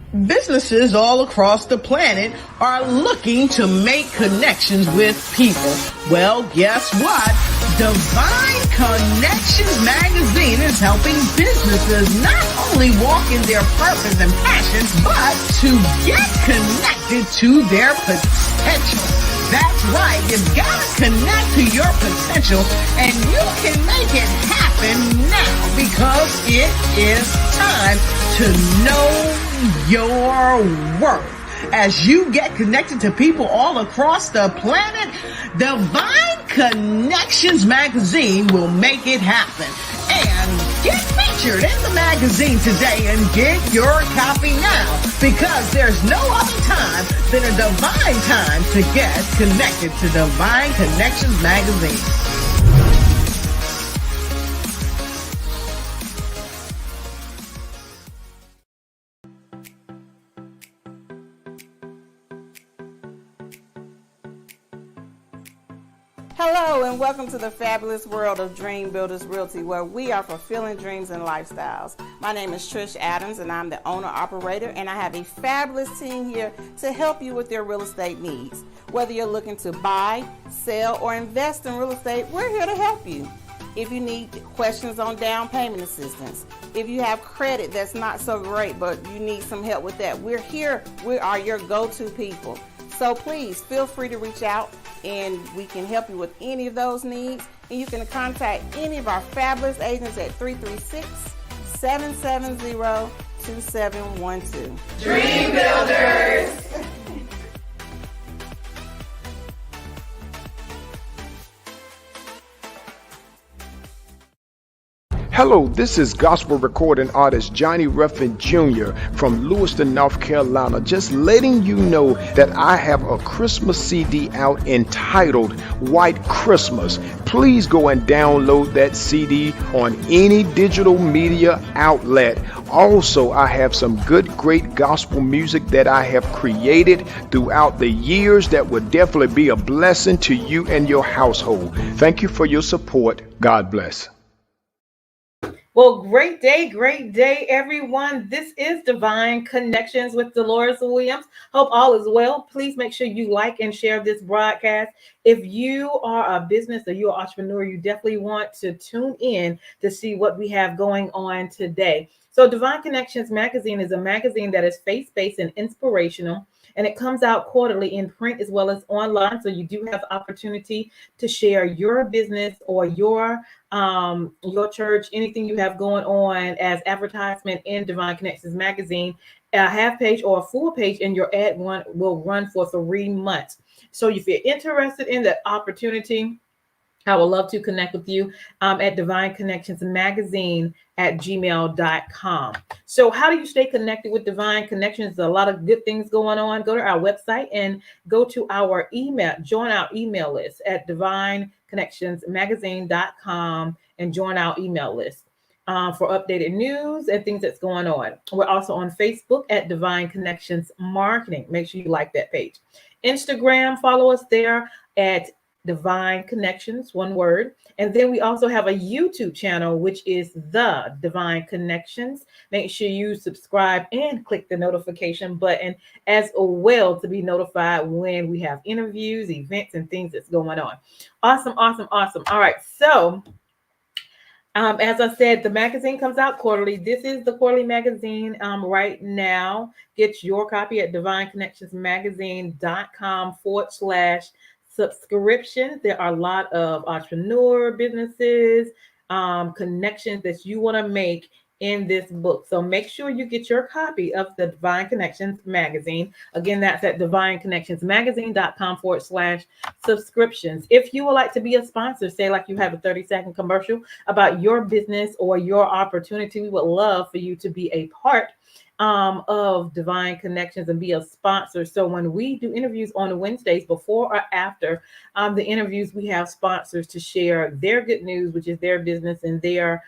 Businesses all across the planet are looking to make connections with people. Well, guess what? Divine Connections magazine is helping businesses not only walk in their purpose and passions, but to get connected to their potential. That's right. You've got to connect to your potential, and you can make it happen now because it is time to know your worth. As you get connected to people all across the planet, Divine Connections magazine will make it happen. And get featured in the magazine today and get your copy now, because there's no other time than a divine time to get connected to Divine Connections magazine. Hello and welcome to the fabulous world of Dream Builders Realty, where we are fulfilling dreams and lifestyles. My name is Trish Adams and I'm the owner-operator, and I have a fabulous team here to help you with your real estate needs. Whether you're looking to buy, sell, or invest in real estate, we're here to help you. If you need questions on down payment assistance, if you have credit that's not so great but you need some help with that, we're here. We are your go-to people. So please feel free to reach out and we can help you with any of those needs. And you can contact any of our fabulous agents at 336-770-2712. Dream Builders! Hello, this is gospel recording artist Johnny Ruffin Jr. from Lewiston, North Carolina, just letting you know that I have a Christmas CD out entitled White Christmas. Please go and download that CD on any digital media outlet. Also, I have some great gospel music that I have created throughout the years that will definitely be a blessing to you and your household. Thank you for your support. God bless. Well, great day, everyone. This is Divine Connections with Deloris Williams. Hope all is well. Please make sure you like and share this broadcast. If you are a business or you're an entrepreneur, you definitely want to tune in to see what we have going on today. So Divine Connections magazine is a magazine that is faith-based and inspirational, and it comes out quarterly in print as well as online. So you do have opportunity to share your business or your church, anything you have going on as advertisement in Divine Connections magazine. A half page or a full page in your ad one will run for 3 months. So if you're interested in the opportunity, I would love to connect with you at Divine Connections Magazine at gmail.com. So how do you stay connected with Divine Connections? There's a lot of good things going on. Go to our website and go to our email, join our email list at divineconnectionsmagazine.com and join our email list for updated news and things that's going on. We're also on Facebook at Divine Connections Marketing. Make sure you like that page. Instagram, follow us there at Divine Connections, one word. And then we also have a YouTube channel, which is The Divine Connections. Make sure you subscribe and click the notification button as well to be notified when we have interviews, events, and things that's going on. Awesome. All right. So as I said, the magazine comes out quarterly. This is the quarterly magazine right now. Get your copy at divineconnectionsmagazine.com/subscription. There are a lot of entrepreneur businesses, connections that you want to make in this book. So make sure you get your copy of the Divine Connections magazine. Again, that's at divineconnectionsmagazine.com/subscriptions. If you would like to be a sponsor, say like you have a 30-second commercial about your business or your opportunity, we would love for you to be a part of Divine Connections and be a sponsor. So when we do interviews on Wednesdays, before or after the interviews, we have sponsors to share their good news, which is their business and their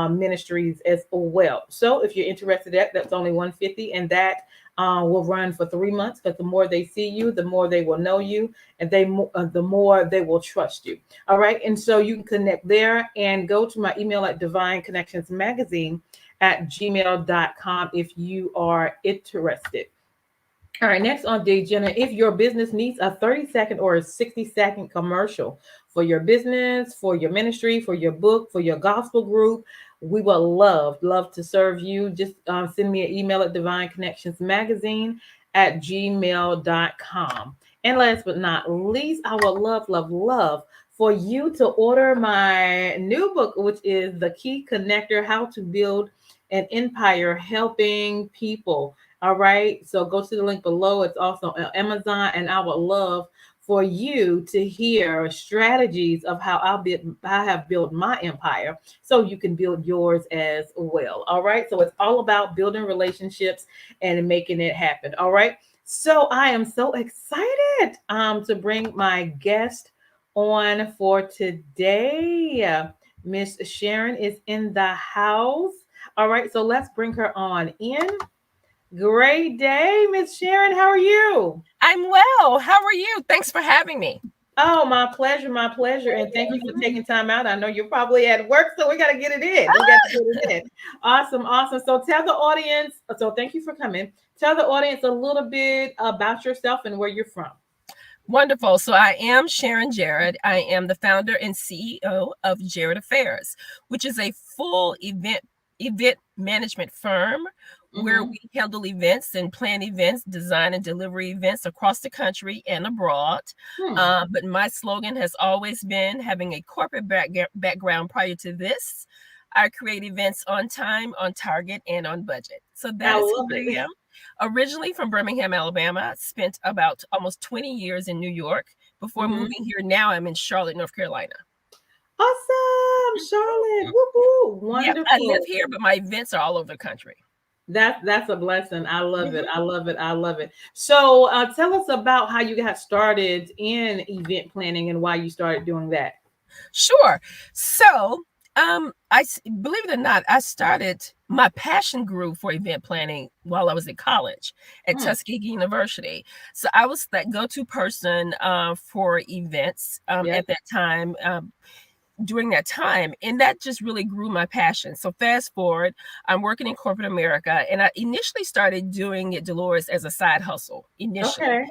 ministries as well. So if you're interested, that's only $150, and that will run for 3 months. But the more they see you, the more they will know you, and the more they will trust you. All right. And so you can connect there and go to my email at Divine Connections Magazine at gmail.com if you are interested. All right, next on the agenda, if your business needs a 30-second or a 60-second commercial for your business, for your ministry, for your book, for your gospel group, we will love to serve you. Just send me an email at divineconnectionsmagazine at gmail.com. And last but not least, I would love for you to order my new book, which is The Key Connector, How to Build an Empire Helping People. All right. So go to the link below. It's also on Amazon. And I would love for you to hear strategies of how I have built my empire so you can build yours as well. All right. So it's all about building relationships and making it happen. All right. So I am so excited to bring my guest on for today. Miss Sharon is in the house. All right. So let's bring her on in. Great day, Miss Sharon. How are you? I'm well. How are you? Thanks for having me. Oh, my pleasure, my pleasure. And thank you for taking time out. I know you're probably at work, so we got to get it in. We got to get it in. Awesome, awesome. So tell the audience, so thank you for coming. Tell the audience a little bit about yourself and where you're from. Wonderful. So I am Sharon Jarrett. I am the founder and CEO of Jarrett Affairs, which is a full event management firm where we handle events and plan events, design and deliver events across the country and abroad. But my slogan has always been, having a corporate background prior to this, I create events on time, on target, and on budget. So that is who I am. Originally from Birmingham, Alabama, spent about almost 20 years in New York before moving here. Now I'm in Charlotte, North Carolina. Awesome, Charlotte. Woo-hoo. Wonderful. Yep, I live here, but my events are all over the country. That's a blessing. I love it. I love it. I love it. So tell us about how you got started in event planning and why you started doing that. Sure. So I believe it or not, my passion grew for event planning while I was in college at Tuskegee University. So I was that go-to person for events at that time. During that time, and that just really grew my passion. So fast forward, I'm working in corporate America, and I initially started doing it, Deloris, as a side hustle initially. Okay.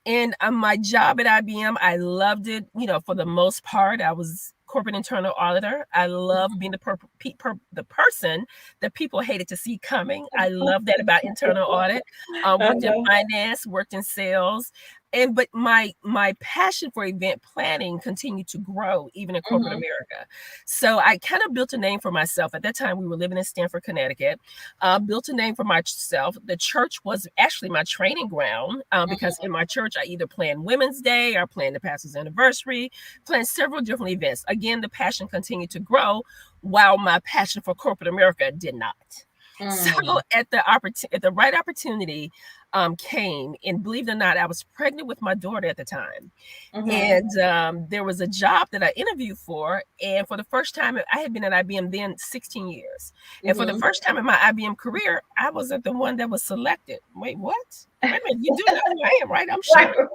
And my job at IBM, I loved it. For the most part, I was corporate internal auditor. I love being the person that people hated to see coming. I love that about internal audit. Worked in finance, worked in sales. But my passion for event planning continued to grow even in corporate America. So I kind of built a name for myself. At that time, we were living in Stamford, Connecticut. Built a name for myself. The church was actually my training ground because in my church, I either planned Women's Day or planned the pastor's anniversary, planned several different events. Again, the passion continued to grow while my passion for corporate America did not. So at the right opportunity came, and believe it or not, I was pregnant with my daughter at the time. And there was a job that I interviewed for. And for the first time, I had been at IBM then 16 years. And for the first time in my IBM career, I wasn't the one that was selected. Wait, what? Wait a minute, you do know who I am, right? I'm sure.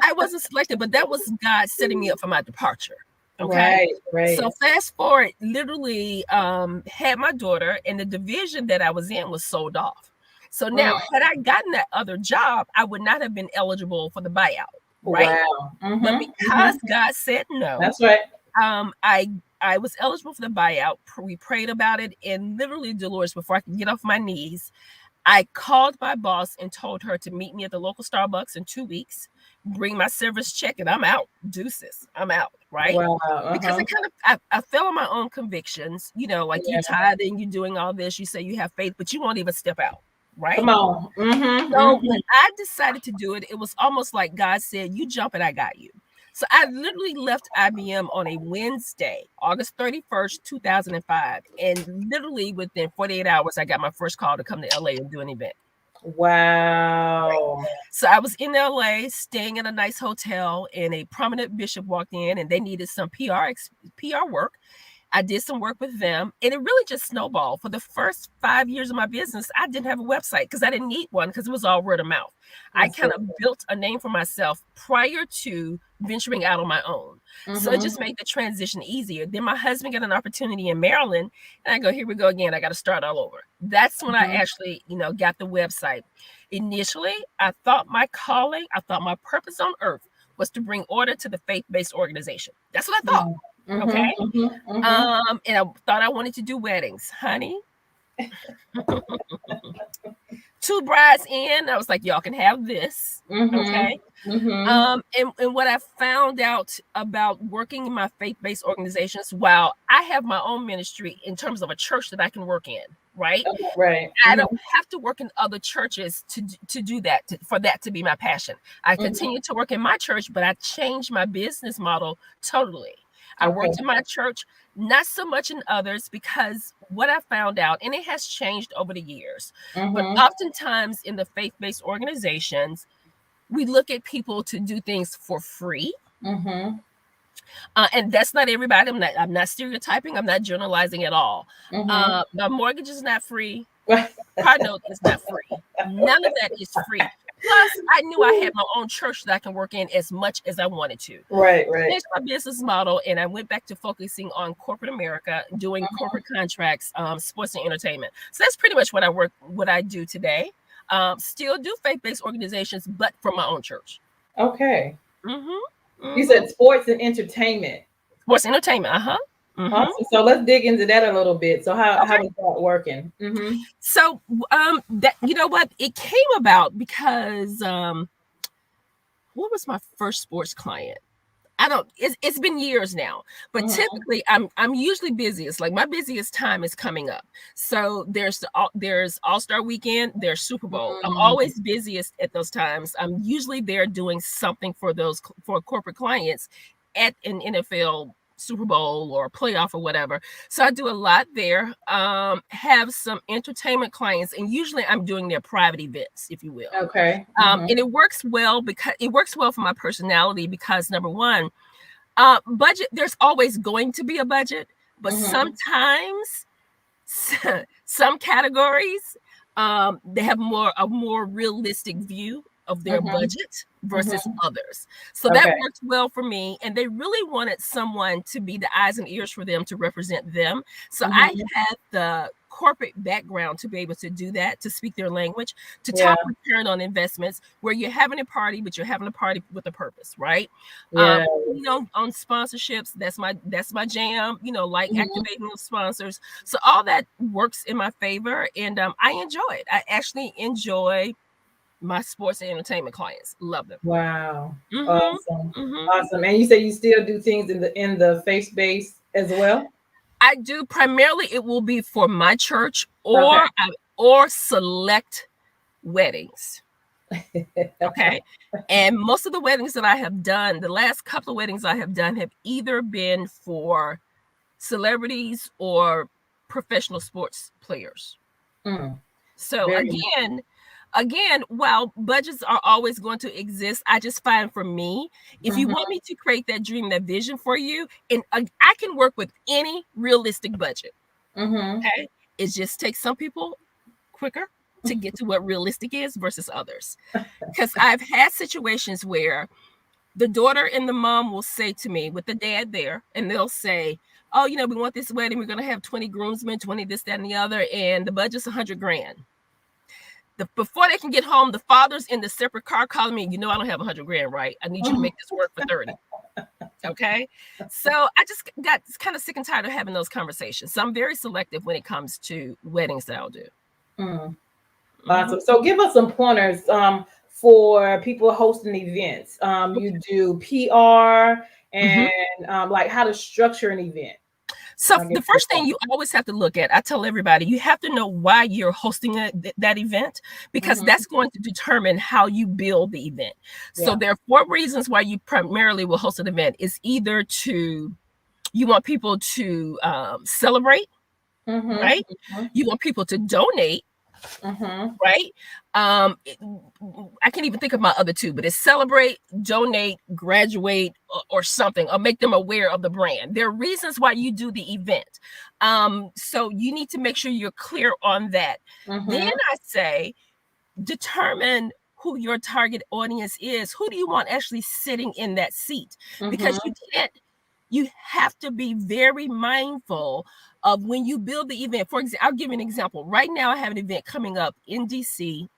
I wasn't selected, but that was God setting me up for my departure. Okay. Right. So fast forward, literally had my daughter, and the division that I was in was sold off. So now, had I gotten that other job, I would not have been eligible for the buyout. Right. Wow. But because God said no, that's right. I was eligible for the buyout. We prayed about it, and literally, Deloris, before I could get off my knees, I called my boss and told her to meet me at the local Starbucks in 2 weeks, bring my service check, and I'm out. Deuces. I'm out. Right. Wow. Because I fell on my own convictions, like you tithing, you doing all this, you say you have faith, but you won't even step out. Right. Come on. So when I decided to do it, it was almost like God said, you jump and I got you. So I literally left IBM on a Wednesday, August 31st, 2005. And literally within 48 hours, I got my first call to come to LA and do an event. Wow. Right. So I was in LA staying in a nice hotel, and a prominent bishop walked in, and they needed some PR work. I did some work with them, and it really just snowballed. For the first 5 years of my business, I didn't have a website because I didn't need one because it was all word of mouth. I kind of built a name for myself prior to venturing out on my own. So it just made the transition easier. Then my husband got an opportunity in Maryland, and I go, here we go again. I got to start all over. That's when I actually, got the website. Initially, I thought my calling, I thought my purpose on earth was to bring order to the faith-based organization. That's what I thought. Okay. And I thought I wanted to do weddings, honey. 2 brides in, I was like, y'all can have this. Okay. And what I found out about working in my faith-based organizations, while I have my own ministry in terms of a church that I can work in, right? I don't have to work in other churches to do that, for that to be my passion. I continue to work in my church, but I changed my business model totally. I worked in my church, not so much in others, because what I found out, and it has changed over the years, but oftentimes in the faith-based organizations, we look at people to do things for free. And that's not everybody. I'm not stereotyping. I'm not generalizing at all. My mortgage is not free. Car note is not free. None of that is free. Plus, I knew I had my own church that I can work in as much as I wanted to. Right. Finished my business model, and I went back to focusing on corporate America, doing corporate contracts, sports and entertainment. So that's pretty much what I do today. Still do faith-based organizations, but from my own church. Okay. You said sports and entertainment. Sports and entertainment, Awesome. So let's dig into that a little bit. So how is that working? So that, you know what, it came about because what was my first sports client? It's been years now, but typically I'm usually busiest. Like my busiest time is coming up. So there's All-Star Weekend, there's Super Bowl. I'm always busiest at those times. I'm usually there doing something for corporate clients at an NFL Super Bowl or playoff or whatever. So I do a lot there. Have some entertainment clients, and usually I'm doing their private events, if you will. Okay. And it works well for my personality because, number one, budget, there's always going to be a budget, but sometimes some categories they have a more realistic view of their budget versus others. So that worked well for me. And they really wanted someone to be the eyes and ears for them, to represent them. So I had the corporate background to be able to do that, to speak their language, to talk return on investments, where you're having a party, but you're having a party with a purpose, right? On sponsorships, that's my jam, activating those sponsors. So all that works in my favor. And I enjoy it. I actually enjoy my sports and entertainment clients. Love them. Wow. Awesome. And you say you still do things in the faith-based as well? I do. Primarily it will be for my church or select weddings. Okay. And most of the weddings that I have done, the last couple of weddings I have done, have either been for celebrities or professional sports players. So again, while budgets are always going to exist, I just find, for me, if you want me to create that dream, that vision for you, and I can work with any realistic budget. Okay, it just takes some people quicker to get to what realistic is versus others. Because I've had situations where the daughter and the mom will say to me, with the dad there, and they'll say, "Oh, we want this wedding. We're going to have 20 groomsmen, 20 this, that, and the other, and the budget's $100,000." Before they can get home, the father's in the separate car calling me, I don't have $100,000, right? I need you to make this work for 30. Okay. So I just got kind of sick and tired of having those conversations. So I'm very selective when it comes to weddings that I'll do. Awesome. So give us some pointers for people hosting events. You do PR and like how to structure an event. So the first thing you always have to look at, I tell everybody, you have to know why you're hosting that event, because that's going to determine how you build the event. So there are 4 reasons why you primarily will host an event. It's either you want people to celebrate, right? You want people to donate, Right? I can't even think of my other two, but it's celebrate, donate, graduate, or something, or make them aware of the brand. There are reasons why you do the event. So you need to make sure you're clear on that. Then I say, determine who your target audience is. Who do you want actually sitting in that seat? Because you have to be very mindful of when you build the event. For example, I'll give you an example. Right now, I have an event coming up in DC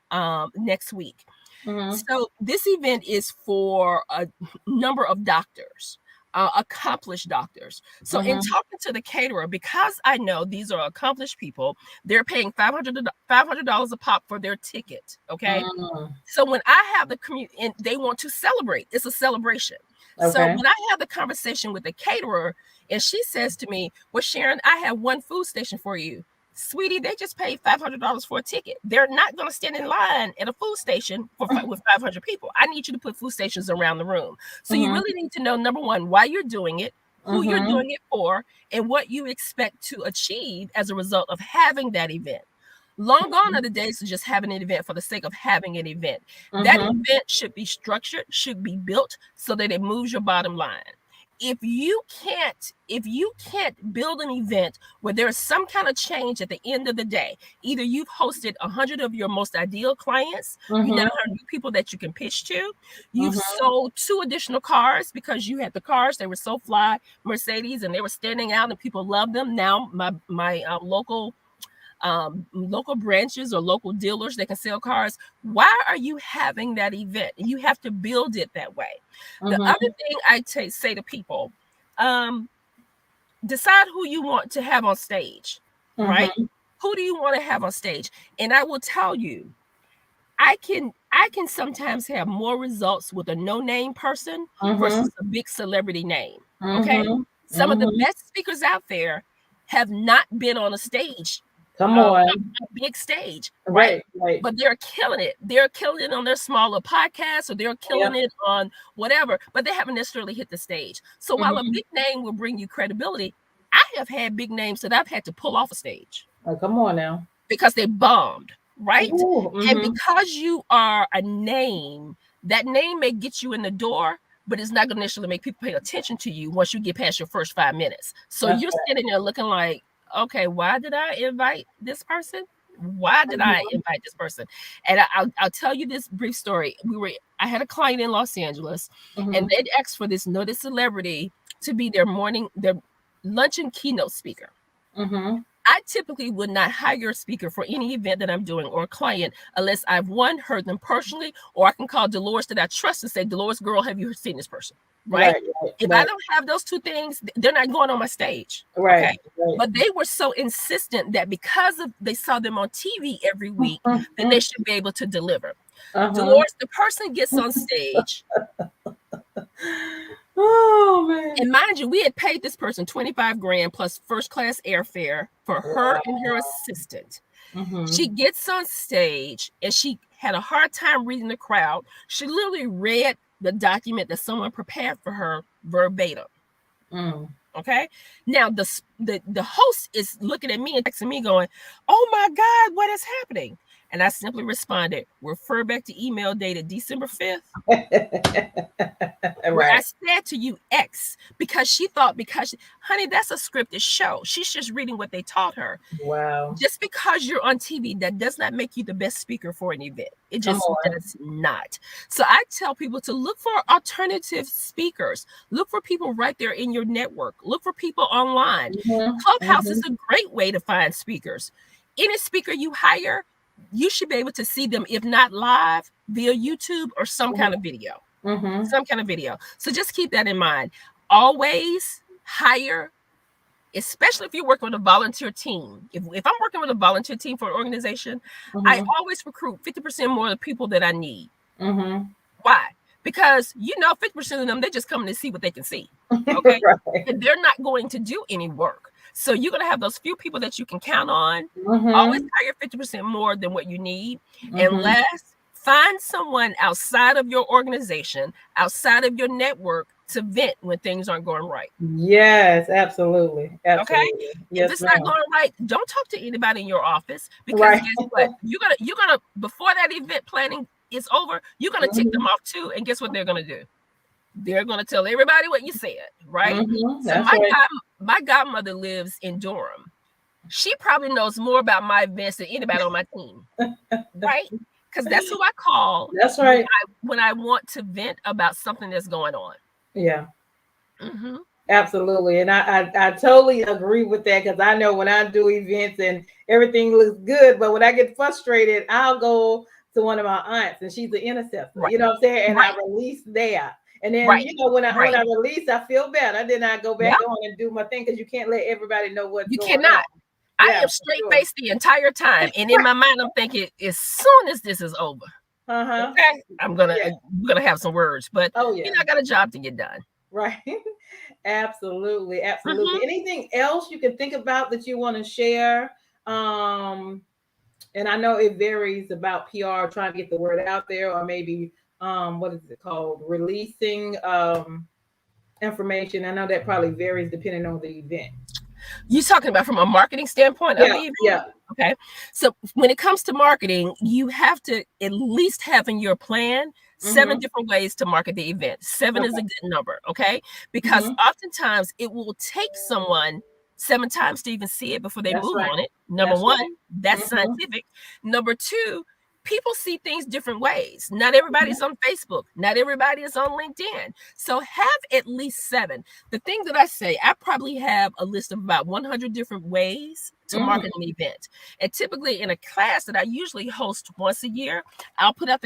next week. So this event is for a number of doctors, accomplished doctors. So in talking to the caterer, because I know these are accomplished people, they're paying $500 a pop for their ticket. Okay. So when I have the community and they want to celebrate, it's a celebration. So when I have the conversation with the caterer and she says to me, well, Sharon, I have one food station for you. Sweetie, they just paid $500 for a ticket. They're not going to stand in line at a food station with 500 people. I need you to put food stations around the room. So you really need to know, number one, why you're doing it, who you're doing it for, and what you expect to achieve as a result of having that event. Long gone are the days of just having an event for the sake of having an event. That event should be structured, should be built so that it moves your bottom line. If you can't build an event where there's some kind of change at the end of the day, either you've hosted 100 of your most ideal clients, you now have new people that you can pitch to, you've sold 2 additional cars because you had the cars, they were so fly, Mercedes, and they were standing out and people loved them. Now my local branches or local dealers that can sell cars. Why are you having that event? You have to build it that way. The other thing I say to people, decide who you want to have on stage, right? Who do you want to have on stage? And I will tell you, I can sometimes have more results with a no-name person versus a big celebrity name. Okay. Some of the best speakers out there have not been on a stage. Come on. A big stage, right? But they're killing it. They're killing it on their smaller podcasts, or they're killing it on whatever, but they haven't necessarily hit the stage. So while a big name will bring you credibility, I have had big names that I've had to pull off a stage. Oh, come on now. Because they bombed, right? And because you are a name, that name may get you in the door, but it's not going to necessarily make people pay attention to you once you get past your first 5 minutes. So you're sitting there looking like, okay, why did I invite this person? Why did I invite this person? And I'll tell you this brief story. I had a client in Los Angeles, and they'd asked for this noted celebrity to be their luncheon keynote speaker. I typically would not hire a speaker for any event that I'm doing or a client unless I've heard them personally, or I can call Deloris that I trust and say, Deloris, girl, have you seen this person? Right? If I don't have those 2 things, they're not going on my stage. Okay? But they were so insistent that because they saw them on TV every week, then they should be able to deliver. Deloris, the person gets on stage. Oh man! And mind you, we had paid this person $25,000 plus first class airfare for her and her assistant. She gets on stage and she had a hard time reading the crowd. She literally read the document that someone prepared for her verbatim. Okay. Now the host is looking at me and texting me going, "Oh my God, what is happening?" And I simply responded, refer back to email dated December 5th. Where I said to you X, because she thought, honey, that's a scripted show. She's just reading what they taught her. Wow. Just because you're on TV, that does not make you the best speaker for an event. It just does not. So I tell people to look for alternative speakers. Look for people right there in your network. Look for people online. Clubhouse is a great way to find speakers. Any speaker you hire, you should be able to see them, if not live, via YouTube or some kind of video. Some kind of video. So just keep that in mind. Always hire, especially if you're working with a volunteer team. If I'm working with a volunteer team for an organization, I always recruit 50% more of the people that I need. Why? Because 50% of them, they're just coming to see what they can see. Okay. And they're not going to do any work. So you're going to have those few people that you can count on. Always hire 50% more than what you need. And last, find someone outside of your organization, outside of your network, to vent when things aren't going right. Yes, absolutely. Okay. Yes, If it's ma'am. not going right, don't talk to anybody in your office, because Right. guess what? You're gonna before that event planning is over, you're gonna tick them off too. And guess what they're gonna do? They're gonna tell everybody what you said, right? So That's right. my godmother lives in Durham. She probably knows more about my events than anybody on my team, right? Because that's who I call. That's right. When I want to vent about something that's going on. Yeah. Mm-hmm. Absolutely. And I totally agree with that, because I know when I do events and everything looks good, but when I get frustrated, I'll go to one of my aunts, and she's an intercessor. Right. You know what I'm saying? And Right. I release there. And then, Right. you know, when I Right. release, I feel better. Then I go back Yep. on and do my thing, because you can't let everybody know what's You going cannot. on. I Yeah, am straight faced the entire time, and in my mind, I'm thinking, as soon as this is over, okay, we're gonna have some words, but you know, I got a job to get done. Right. Absolutely. Absolutely. Mhm. Anything else you can think about that you want to share? And I know it varies about PR, trying to get the word out there, or maybe what is it called? Releasing information. I know that probably varies depending on the event. You talking about from a marketing standpoint of the event? Yeah. Okay. So when it comes to marketing, you have to at least have in your plan 7 different ways to market the event. 7 is a good number, okay? Because oftentimes it will take someone 7 times to even see it before they move on it. Number one, that's scientific. Number two, people see things different ways. Not everybody's on Facebook. Not everybody is on LinkedIn. So have at least 7. The thing that I say, I probably have a list of about 100 different ways to market an event. And typically in a class that I usually host once a year, I'll put out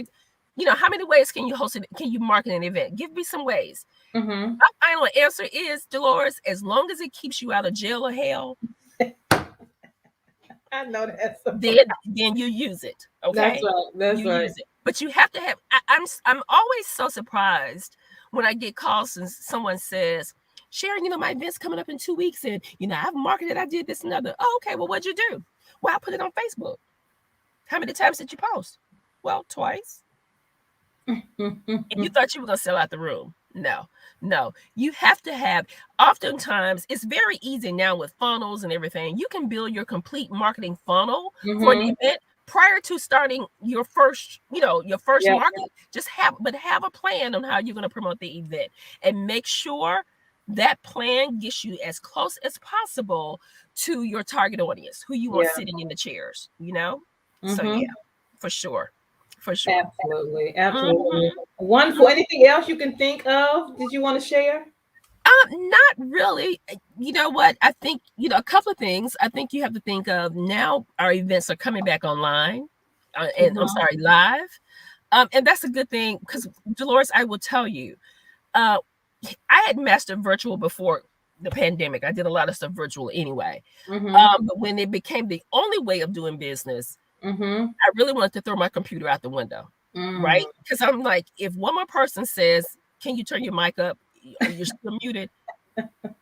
how many ways can you host it? Can you market an event? Give me some ways. My final answer is, Deloris, as long as it keeps you out of jail or hell, I know that's then you use it. Okay, that's right. Use it. But you have to have. I'm always so surprised when I get calls and someone says, Sharon, my event's coming up in 2 weeks, and I've marketed, I did this and other. Oh, okay. Well, what'd you do? Well, I put it on Facebook. How many times did you post? Well, twice. And you thought you were gonna sell out the room. No, you have to have. Oftentimes it's very easy now with funnels and everything. You can build your complete marketing funnel for an event prior to starting your first market. Just have a plan on how you're going to promote the event, and make sure that plan gets you as close as possible to your target audience, who you want sitting in the chairs, So yeah, for sure. Absolutely. Wonderful. Anything else you can think of? Did you want to share? Not really. You know what? I think, a couple of things. I think you have to think of now our events are coming back online live. And that's a good thing, because Deloris, I will tell you, I had mastered virtual before the pandemic. I did a lot of stuff virtual anyway. But when it became the only way of doing business, I really wanted to throw my computer out the window, right? Because I'm like, if one more person says, can you turn your mic up? You're still muted.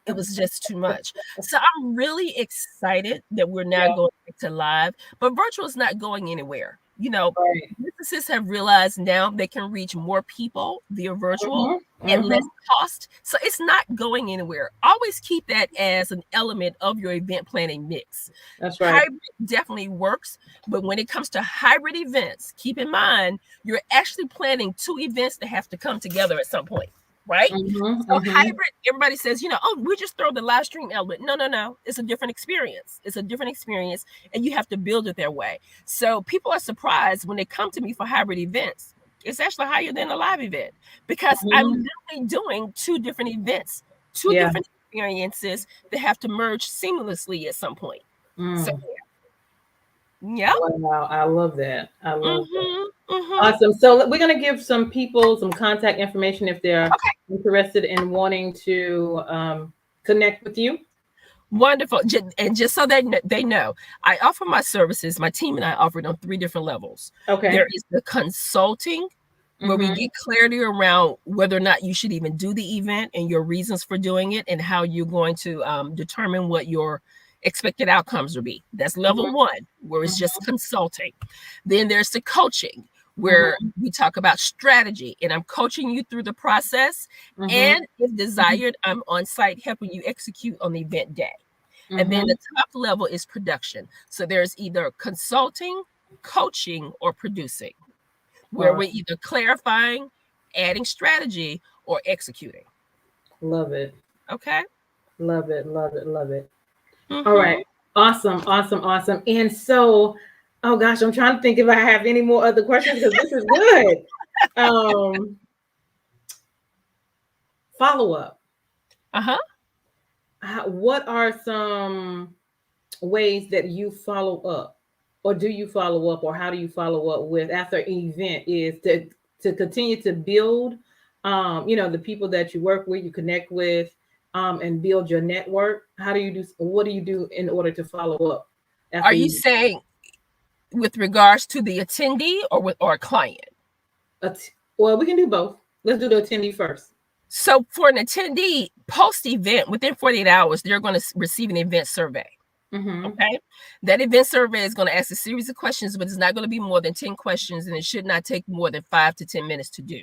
It was just too much. So I'm really excited that we're now going back to live, but virtual is not going anywhere. Businesses have realized now they can reach more people via virtual at less cost. So it's not going anywhere. Always keep that as an element of your event planning mix. That's right. Hybrid definitely works, but when it comes to hybrid events, keep in mind you're actually planning 2 events that have to come together at some point. Right? So hybrid, everybody says, we just throw the live stream element. No. It's a different experience. And you have to build it their way. So people are surprised when they come to me for hybrid events. It's actually higher than a live event, because I'm literally doing 2 different events, 2 different experiences that have to merge seamlessly at some point. So yeah. Wow, I love that. That. Awesome. So we're going to give some people some contact information if they're interested in wanting to connect with you. Wonderful. And just so that they know, I offer my services. My team and I offer it on 3 different levels. Okay. There is the consulting, where we get clarity around whether or not you should even do the event and your reasons for doing it, and how you're going to determine what your expected outcomes will be. That's level 1, where it's just consulting. Then there's the coaching, where we talk about strategy, and I'm coaching you through the process. And if desired, I'm on site helping you execute on the event day. And then the top level is production. So there's either consulting, coaching, or producing, where we're either clarifying, adding strategy, or executing. Love it. Okay. Love it. Love it. Love it. All right. Awesome. Awesome. Awesome. And so, oh gosh, I'm trying to think if I have any more other questions because this is good. Follow up. What are some ways that you follow up, or do you follow up, or how do you follow up with after an event? Is to continue to build, the people that you work with, you connect with, and build your network. How do you do? What do you do in order to follow up? Are you saying with regards to the attendee or a client? Well, we can do both. Let's do the attendee first. So for an attendee, post-event, within 48 hours, they're going to receive an event survey. Okay. That event survey is going to ask a series of questions, but it's not going to be more than 10 questions, and it should not take more than 5 to 10 minutes to do.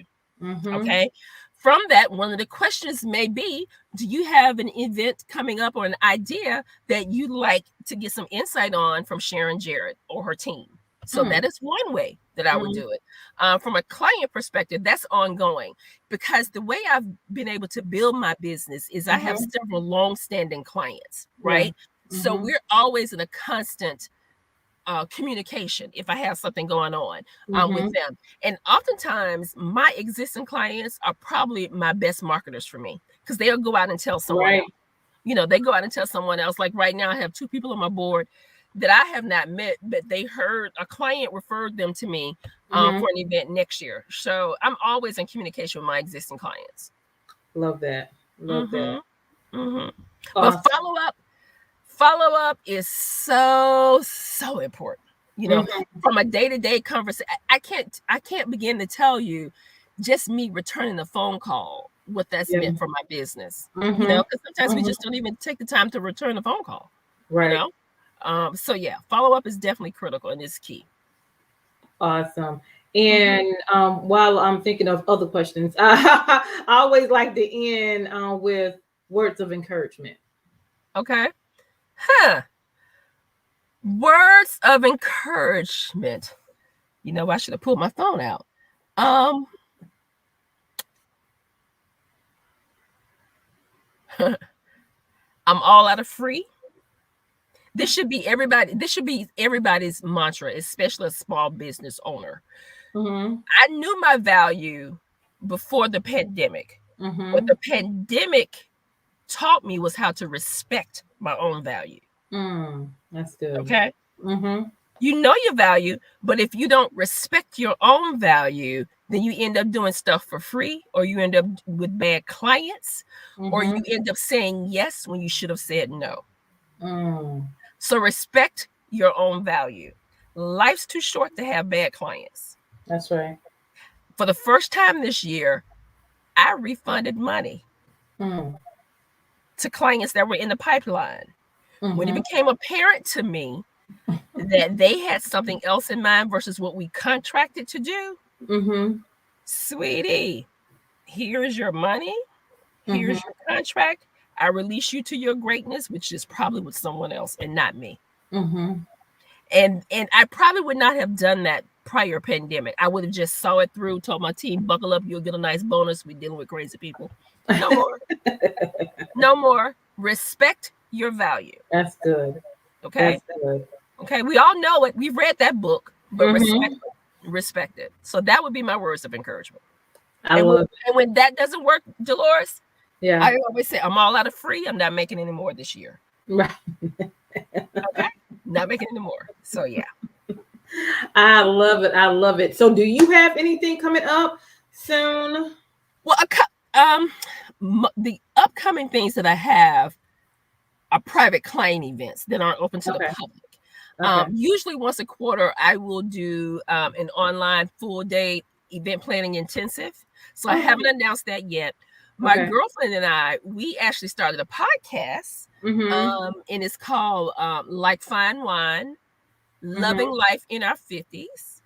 Okay. From that, one of the questions may be, do you have an event coming up or an idea that you'd like to get some insight on from Sharon, Jarrett, or her team? So that is one way that I would do it. From a client perspective, that's ongoing, because the way I've been able to build my business is I have several long-standing clients, right? So we're always in a constant communication if I have something going on with them. And oftentimes my existing clients are probably my best marketers for me, because they'll go out and tell someone else. They go out and tell someone else. Like right now, I have 2 people on my board that I have not met, but they heard a client referred them to me for an event next year. So I'm always in communication with my existing clients. Love that. Love that. Awesome. But follow up is so important. From a day-to-day conversation, I can't begin to tell you just me returning a phone call what that's meant for my business. Because sometimes we just don't even take the time to return a phone call. Right. So yeah, follow up is definitely critical and is key. Awesome. And while I'm thinking of other questions, I always like to end with words of encouragement. Okay. Words of encouragement. I should have pulled my phone out. I'm all out of free. This should be everybody's mantra, especially a small business owner. I knew my value before the pandemic. What the pandemic taught me was how to respect my own value. That's good. Okay. You know your value, but if you don't respect your own value, then you end up doing stuff for free, or you end up with bad clients, or you end up saying yes when you should have said no. So respect your own value. Life's too short to have bad clients. That's right. For the first time this year, I refunded money to clients that were in the pipeline. When it became apparent to me that they had something else in mind versus what we contracted to do, sweetie, here's your money. Here's your contract. I release you to your greatness, which is probably with someone else and not me. And I probably would not have done that prior pandemic. I would have just saw it through, told my team, buckle up, you'll get a nice bonus. We're dealing with crazy people. No more. No more. Respect your value. That's good. Okay. That's good. Okay. We all know it. We've read that book, but respect it. So that would be my words of encouragement. And when that doesn't work, Deloris, I always say, I'm all out of free. I'm not making any more this year. Right. Okay. Not making any more. So yeah. I love it. I love it. So do you have anything coming up soon? Well, the upcoming things that I have are private client events that aren't open to the public. Usually once a quarter, I will do an online full day event planning intensive. So I haven't announced that yet. My girlfriend and I, we actually started a podcast, and it's called Like Fine Wine, Loving Life in Our 50s.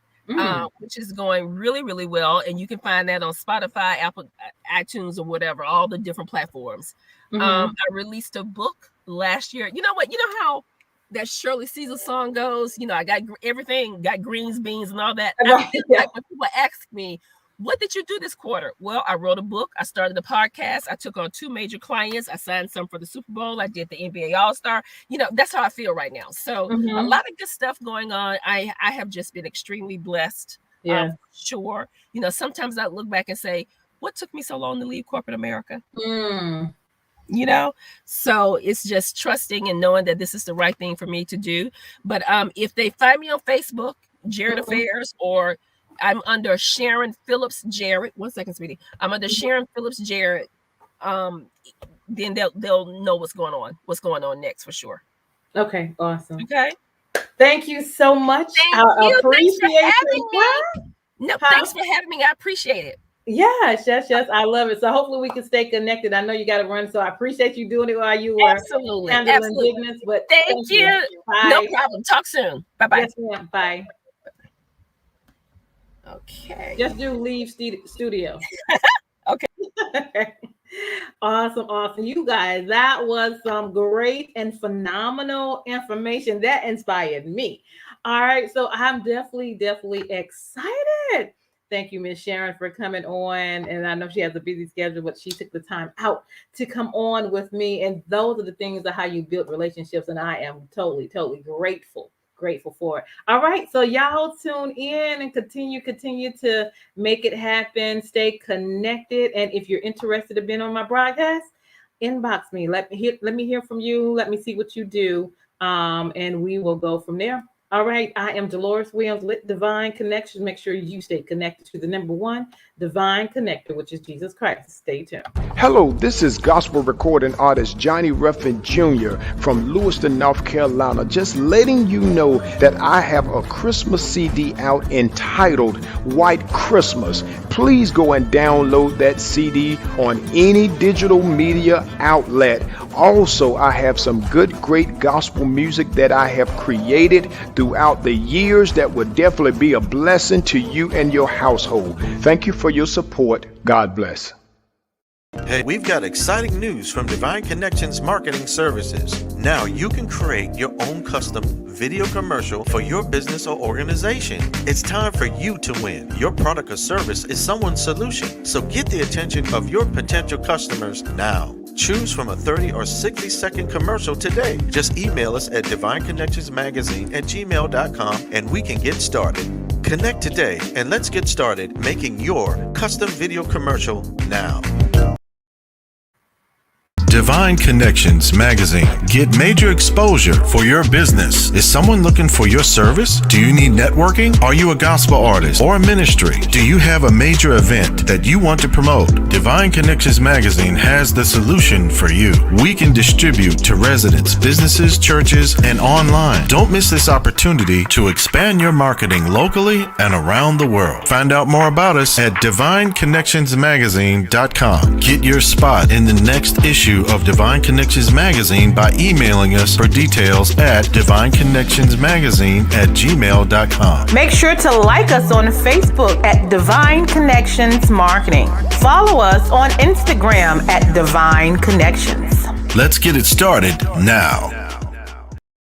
which is going really, really well. And you can find that on Spotify, Apple, iTunes, or whatever, all the different platforms. I released a book last year. You know what? You know how that Shirley Caesar song goes? I got everything, got greens, beans, and all that. Right. Like when people ask me, what did you do this quarter? Well, I wrote a book. I started a podcast. I took on 2 major clients. I signed some for the Super Bowl. I did the NBA All-Star. That's how I feel right now. So a lot of good stuff going on. I have just been extremely blessed. Yeah. Sure. Sometimes I look back and say, what took me so long to leave corporate America? So it's just trusting and knowing that this is the right thing for me to do. But if they find me on Facebook, Jarrett Affairs, or I'm under Sharon Phillips Jarrett. 1 second, sweetie. I'm under Sharon Phillips Jarrett. Then they'll know what's going on next for sure. Okay, awesome. Okay. Thank you so much. Thank you. Appreciate Thanks for having me. I appreciate it. Yes. I love it. So hopefully we can stay connected. I know you got to run, so I appreciate you doing it while you were handling business. But thank you. Bye. No problem. Talk soon. Bye-bye. Yes, ma'am. Bye. Okay. Just do leave studio. Okay. Awesome. You guys, that was some great and phenomenal information that inspired me. All right. So I'm definitely excited. Thank you, Miss Sharon, for coming on. And I know she has a busy schedule, but she took the time out to come on with me. And those are the things of how you build relationships. And I am totally grateful for it. All right. So y'all tune in and continue to make it happen. Stay connected. And if you're interested in being on my broadcast, inbox me. Let me hear from you. Let me see what you do. And we will go from there. All right. I am Deloris Williams with Divine Connections. Make sure you stay connected to the number 1 divine connector, which is Jesus Christ. Stay tuned. Hello, this is gospel recording artist Johnny Ruffin Jr. from Lewiston, North Carolina. Just letting you know that I have a Christmas CD out entitled White Christmas. Please go and download that CD on any digital media outlet. Also, I have some great gospel music that I have created throughout the years that will definitely be a blessing to you and your household. Thank you for your support. God bless. Hey, we've got exciting news from Divine Connections Marketing Services. Now you can create your own custom video commercial for your business or organization. It's time for you to win. Your product or service is someone's solution. So get the attention of your potential customers now. Choose from a 30 or 60-second commercial today. Just email us at divineconnectionsmagazine@gmail.com and we can get started. Connect today and let's get started making your custom video commercial now. Divine Connections Magazine. Get major exposure for your business. Is someone looking for your service? Do you need networking? Are you a gospel artist or a ministry? Do you have a major event that you want to promote? Divine Connections Magazine has the solution for you. We can distribute to residents, businesses, churches, and online. Don't miss this opportunity to expand your marketing locally and around the world. Find out more about us at divineconnectionsmagazine.com. Get your spot in the next issue of Divine Connections Magazine by emailing us for details at divineconnectionsmagazine@gmail.com. Make sure to like us on Facebook at Divine Connections Marketing. Follow us on Instagram at Divine Connections. Let's get it started now.